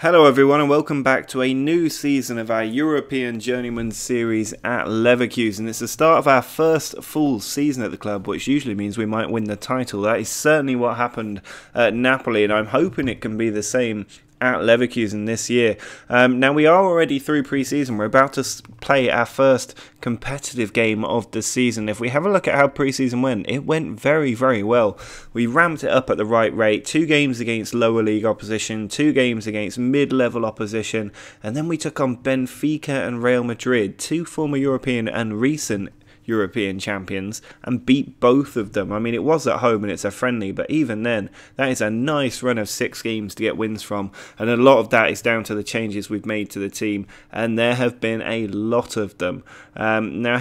Hello everyone and welcome back to a new season of our European Journeyman series at Leverkusen. It's the start of our first full season at the club, which usually means we might win the title. That is certainly what happened at Napoli, and I'm hoping it can be the same at Leverkusen this year. Now we are already through pre-season. We're about to play our first competitive game of the season. If we have a look at how pre-season went, it went very, very well. We ramped it up at the right rate. 2 games against lower league opposition, 2 games against mid-level opposition, and then we took on Benfica and Real Madrid, 2 former European and recent European champions, and beat both of them. I mean, it was at home and it's a friendly, but even then, that is a nice run of 6 games to get wins from, and a lot of that is down to the changes we've made to the team, and there have been a lot of them. Now,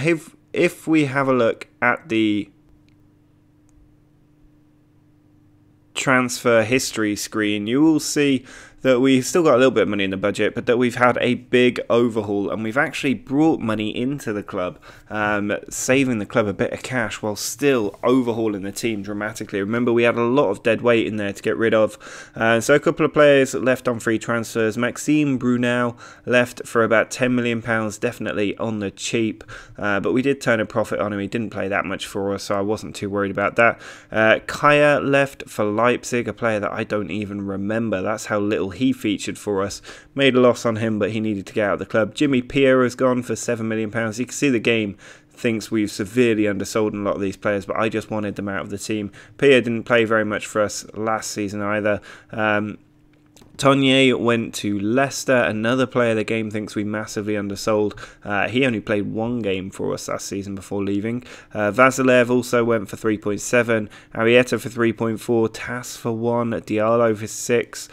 if we have a look at the transfer history screen, you will see that we've still got a little bit of money in the budget, but that we've had a big overhaul, and we've actually brought money into the club, saving the club a bit of cash while still overhauling the team dramatically. Remember, we had a lot of dead weight in there to get rid of, so a couple of players left on free transfers. Maxime Brunel left for about £10 million, definitely on the cheap, but we did turn a profit on him. He didn't play that much for us, so I wasn't too worried about that. Kaya left for Leipzig, a player that I don't even remember. That's how little he featured for us. Made a loss on him, but he needed to get out of the club. Jimmy Pierre has gone for £7 million. You can see the game thinks we've severely undersold a lot of these players, but I just wanted them out of the team. Pierre didn't play very much for us last season either. Tonye went to Leicester, another player the game thinks we massively undersold. He only played 1 game for us last season before leaving. Vasilev also went for 3.7, Arietta for 3.4, Tass for 1, Diallo for 6,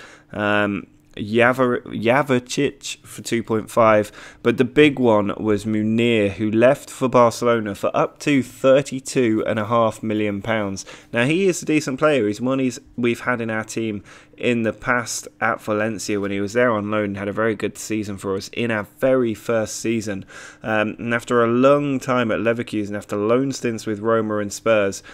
Javicic for 2.5, but the big one was Munir, who left for Barcelona for up to £32.5 million. Now, he is a decent player. He's one we've had in our team in the past at Valencia when he was there on loan and had a very good season for us in our very first season. And after a long time at Leverkusen, after loan stints with Roma and Spurs,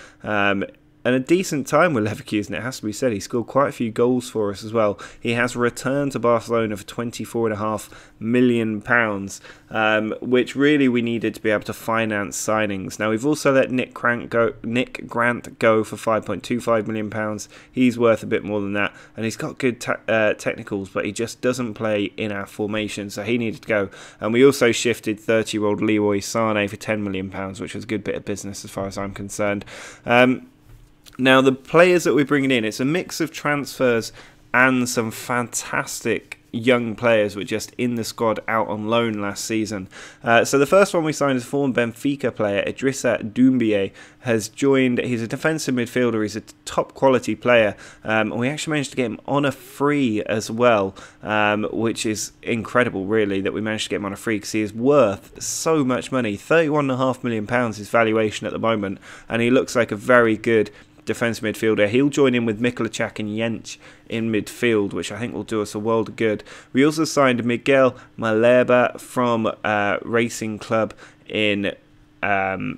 and a decent time with Leverkusen, it has to be said. He scored quite a few goals for us as well. He has returned to Barcelona for £24.5 million, which really we needed to be able to finance signings. Now, we've also let Nick Grant go for £5.25 million. He's worth a bit more than that, and he's got good technicals, but he just doesn't play in our formation, so he needed to go. And we also shifted 30-year-old Leroy Sané for £10 million, which was a good bit of business as far as I'm concerned. Now, the players that we're bringing in, it's a mix of transfers and some fantastic young players were just in the squad out on loan last season. So the first one we signed is former Benfica player Idrissa Doumbia has joined. He's a defensive midfielder. He's a top quality player, and we actually managed to get him on a free as well, which is incredible really that we managed to get him on a free, because he is worth so much money. £31.5 million his valuation at the moment, and he looks like a very good defensive midfielder. He'll join in with Mikulacak and Jench in midfield, which I think will do us a world of good. We also signed Miguel Malherbe from Racing Club in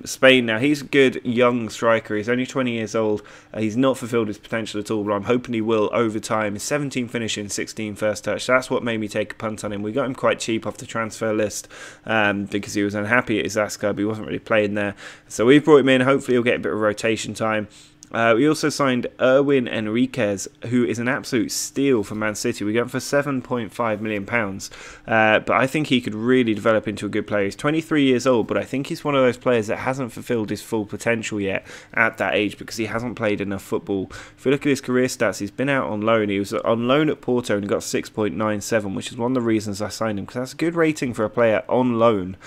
Spain. Now, he's a good young striker. He's only 20 years old. He's not fulfilled his potential at all, but I'm hoping he will over time. 17 finishing, 16 first touch. That's what made me take a punt on him. We got him quite cheap off the transfer list because he was unhappy at his last club. He wasn't really playing there. So we've brought him in. Hopefully he'll get a bit of rotation time. We also signed Erwin Enriquez, who is an absolute steal for Man City. We got him for £7.5 million, but I think he could really develop into a good player. He's 23 years old, but I think he's one of those players that hasn't fulfilled his full potential yet at that age because he hasn't played enough football. If you look at his career stats, he's been out on loan. He was on loan at Porto and got 6.97, which is one of the reasons I signed him, because that's a good rating for a player on loan.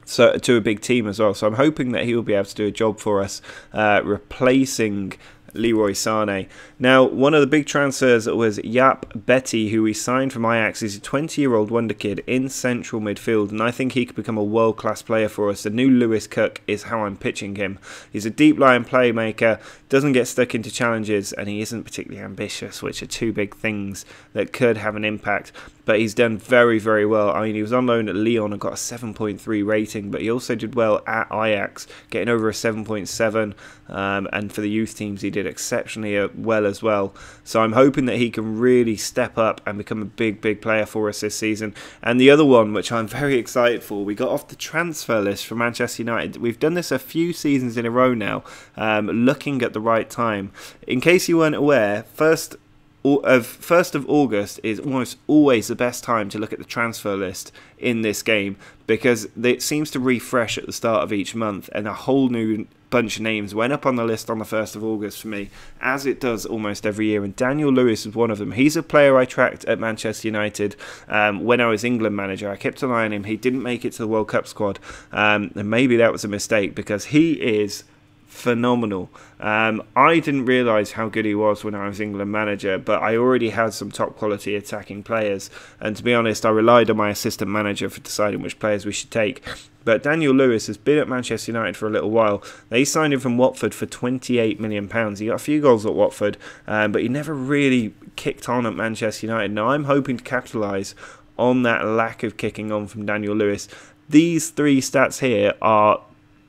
So to a big team as well. So I'm hoping that he will be able to do a job for us, replacing Leroy Sané. Now, one of the big transfers was Jaap Betty, who we signed from Ajax. He's a 20-year-old wonder kid in central midfield, and I think he could become a world-class player for us. The new Lewis Cook is how I'm pitching him. He's a deep-lying playmaker, doesn't get stuck into challenges, and he isn't particularly ambitious, which are 2 big things that could have an impact. But he's done very, very well. I mean, he was on loan at Lyon and got a 7.3 rating, but he also did well at Ajax, getting over a 7.7, and for the youth teams he did did exceptionally well as well. So I'm hoping that he can really step up and become a big player for us this season. And the other one, which I'm very excited for, we got off the transfer list for Manchester United. We've done this a few seasons in a row now, looking at the right time. In case you weren't aware, 1st of August is almost always the best time to look at the transfer list in this game, because it seems to refresh at the start of each month, and a whole new bunch of names went up on the list on the 1st of August for me, as it does almost every year, and Daniel Lewis is one of them. He's a player I tracked at Manchester United when I was England manager. I kept an eye on him. He didn't make it to the World Cup squad, and maybe that was a mistake, because he is phenomenal. I didn't realise how good he was when I was England manager, but I already had some top quality attacking players, and to be honest, I relied on my assistant manager for deciding which players we should take. But Daniel Lewis has been at Manchester United for a little while. They signed him from Watford for £28 million. He got a few goals at Watford, but he never really kicked on at Manchester United. Now I'm hoping to capitalise on that lack of kicking on from Daniel Lewis. These 3 stats here are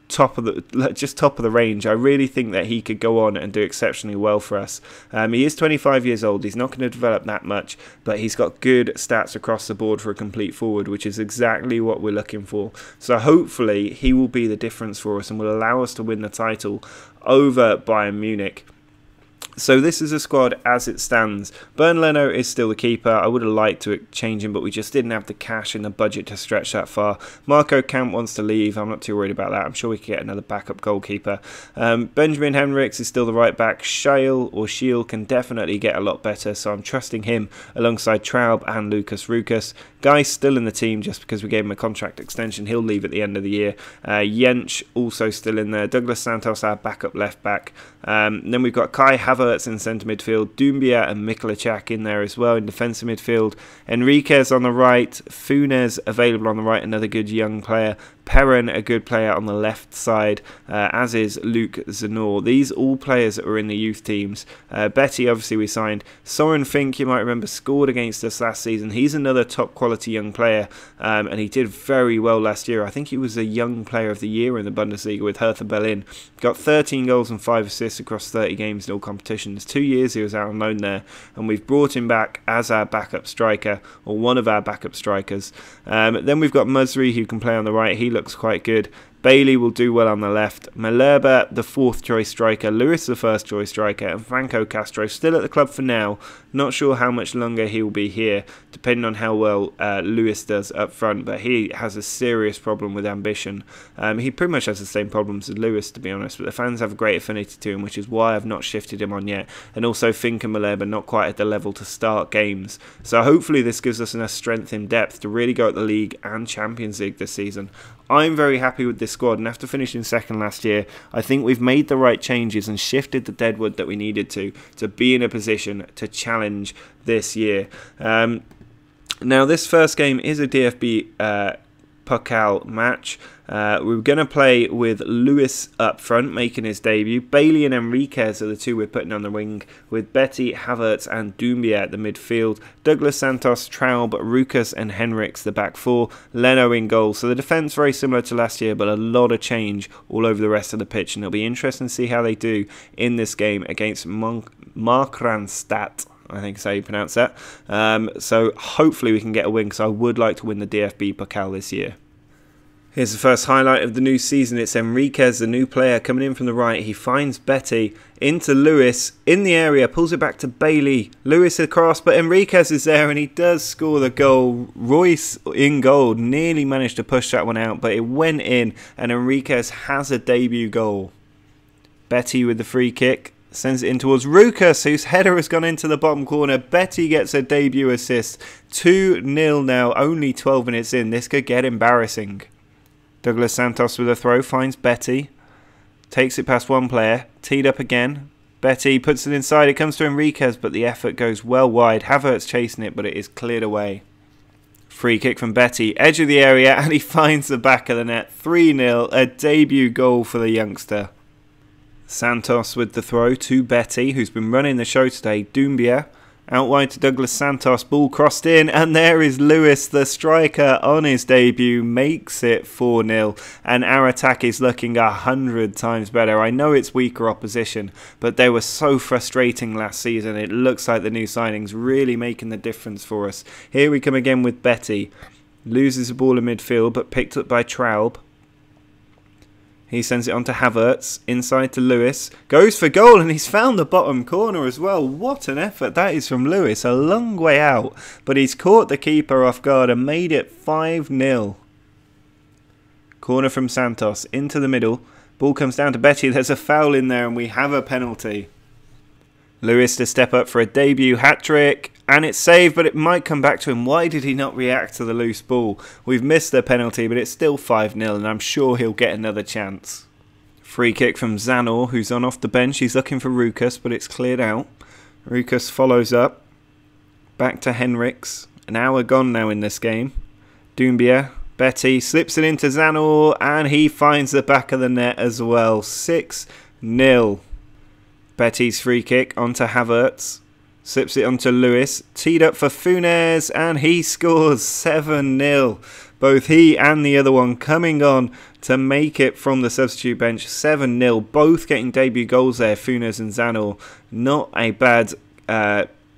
top of the range. I really think that he could go on and do exceptionally well for us. He is 25 years old. He's not going to develop that much, but he's got good stats across the board for a complete forward, which is exactly what we're looking for. So hopefully he will be the difference for us and will allow us to win the title over Bayern Munich. So this is a squad as it stands. Bernd Leno is still the keeper. I would have liked to change him, but we just didn't have the cash in the budget to stretch that far. Marco Camp wants to leave. I'm not too worried about that. I'm sure we can get another backup goalkeeper. Benjamin Henrichs is still the right back. Scheel can definitely get a lot better, so I'm trusting him alongside Traub and Lucas Rukas. Guy's still in the team just because we gave him a contract extension. He'll leave at the end of the year. Jensch also still in there. Douglas Santos, our backup left back. Then we've got Kai Havertz in centre midfield, Doumbia and Mikulacak in there as well in defensive midfield, Enriquez on the right, Funes available on the right, another good young player, Perrin, a good player on the left side, as is Luke Zanor. These all players that were in the youth teams. Betty, obviously, we signed. Soren Fink, you might remember, scored against us last season. He's another top quality young player, and he did very well last year. I think he was a young player of the year in the Bundesliga with Hertha Berlin. Got 13 goals and 5 assists across 30 games in all competitions. 2 years he was out on loan there, and we've brought him back as our backup striker, or one of our backup strikers. Then we've got Musri, who can play on the right. He looks quite good. Bailey will do well on the left. Malerba, the 4th choice striker. Lewis, the 1st choice striker. And Franco Castro, still at the club for now. Not sure how much longer he will be here, depending on how well Lewis does up front. But he has a serious problem with ambition. He pretty much has the same problems as Lewis, to be honest. But the fans have a great affinity to him, which is why I've not shifted him on yet. And also Fink and Malerba not quite at the level to start games. So hopefully this gives us enough strength in depth to really go at the League and Champions League this season. I'm very happy with this squad, and after finishing second last year, I think we've made the right changes and shifted the deadwood that we needed to be in a position to challenge this year. Now, this first game is a DFB Pokal match. We're going to play with Lewis up front, making his debut. Bailey and Enriquez are the 2 we're putting on the wing, with Betty, Havertz and Doumbia at the midfield. Douglas Santos, Traub, Rukas and Henrichs the back 4. Leno in goal. So the defence very similar to last year, but a lot of change all over the rest of the pitch, and it'll be interesting to see how they do in this game against Markranstadt. I think is how you pronounce that. So hopefully we can get a win, because I would like to win the DFB Pokal this year. Here's the first highlight of the new season. It's Enriquez, the new player, coming in from the right. He finds Betty into Lewis in the area, pulls it back to Bailey. Lewis across, but Enriquez is there and he does score the goal. Royce in goal nearly managed to push that one out, but it went in and Enriquez has a debut goal. Betty with the free kick. Sends it in towards Rukas, whose header has gone into the bottom corner. Betty gets a debut assist. 2-0 now, only 12 minutes in. This could get embarrassing. Douglas Santos with a throw, finds Betty. Takes it past one player. Teed up again. Betty puts it inside. It comes to Enriquez, but the effort goes well wide. Havertz chasing it, but it is cleared away. Free kick from Betty. Edge of the area, and he finds the back of the net. 3-0, a debut goal for the youngster. Santos with the throw to Betty, who's been running the show today. Doumbia Out wide to Douglas Santos, ball crossed in, and there is Lewis, the striker, on his debut, makes it 4-0, and our attack is looking 100 times better. I know it's weaker opposition, but they were so frustrating last season. It looks like the new signings really making the difference for us. Here we come again with Betty. Loses the ball in midfield, but picked up by Traub. He sends it on to Havertz, inside to Lewis, goes for goal, and he's found the bottom corner as well. What an effort that is from Lewis, a long way out, but he's caught the keeper off guard and made it 5-0. Corner from Santos, into the middle, ball comes down to Betty, there's a foul in there and we have a penalty. Lewis to step up for a debut hat-trick, and it's saved, but it might come back to him. Why did he not react to the loose ball? We've missed the penalty, but it's still 5-0, and I'm sure he'll get another chance. Free kick from Zanor, who's on off the bench. He's looking for Rukas, but it's cleared out. Rukas follows up. Back to Henriks. An hour gone now in this game. Doumbia, Betty, slips it into Zanor, and he finds the back of the net as well. 6-0. Betty's free kick onto Havertz. Slips it onto Lewis. Teed up for Funes, and he scores 7-0. Both he and the other one coming on to make it from the substitute bench. 7-0. Both getting debut goals there, Funes and Zanor. Not a bad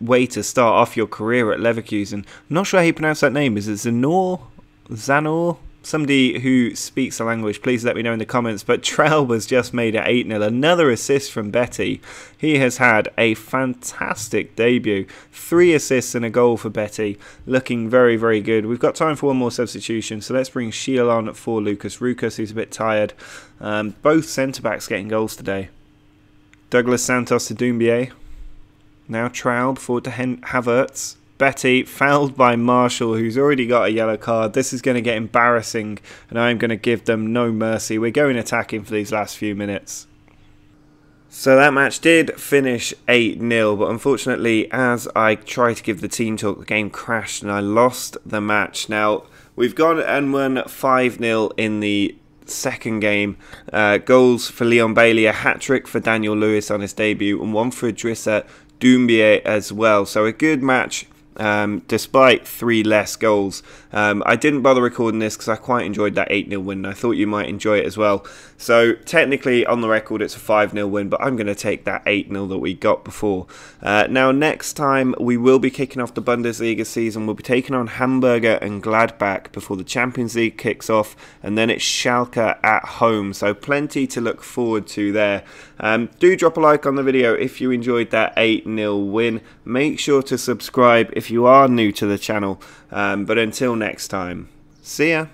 way to start off your career at Leverkusen. I'm not sure how you pronounce that name. Is it Zanor? Zanor? Somebody who speaks the language, please let me know in the comments. But Traub has just made it 8-0. Another assist from Betty. He has had a fantastic debut. 3 assists and a goal for Betty. Looking very, very good. We've got time for one more substitution, so let's bring Sheil on for Lucas. Rukas, who's a bit tired. Both centre-backs getting goals today. Douglas Santos to Doumbia. Now Traub forward to Havertz. Betty fouled by Marshall, who's already got a yellow card. This is going to get embarrassing, and I'm going to give them no mercy. We're going attacking for these last few minutes. So that match did finish 8-0, but unfortunately, as I tried to give the team talk, the game crashed and I lost the match. Now, we've gone and won 5-0 in the second game. Goals for Leon Bailey, a hat-trick for Daniel Lewis on his debut, and one for Idrissa Doumbia as well. So a good match. Despite 3 less goals. I didn't bother recording this because I quite enjoyed that 8-0 win. I thought you might enjoy it as well. So technically on the record it's a 5-0 win, but I'm going to take that 8-0 that we got before. Now next time we will be kicking off the Bundesliga season. We'll be taking on Hamburger and Gladbach before the Champions League kicks off, and then it's Schalke at home. So plenty to look forward to there. Do drop a like on the video if you enjoyed that 8-0 win. Make sure to subscribe if you are new to the channel. But until next time, see ya.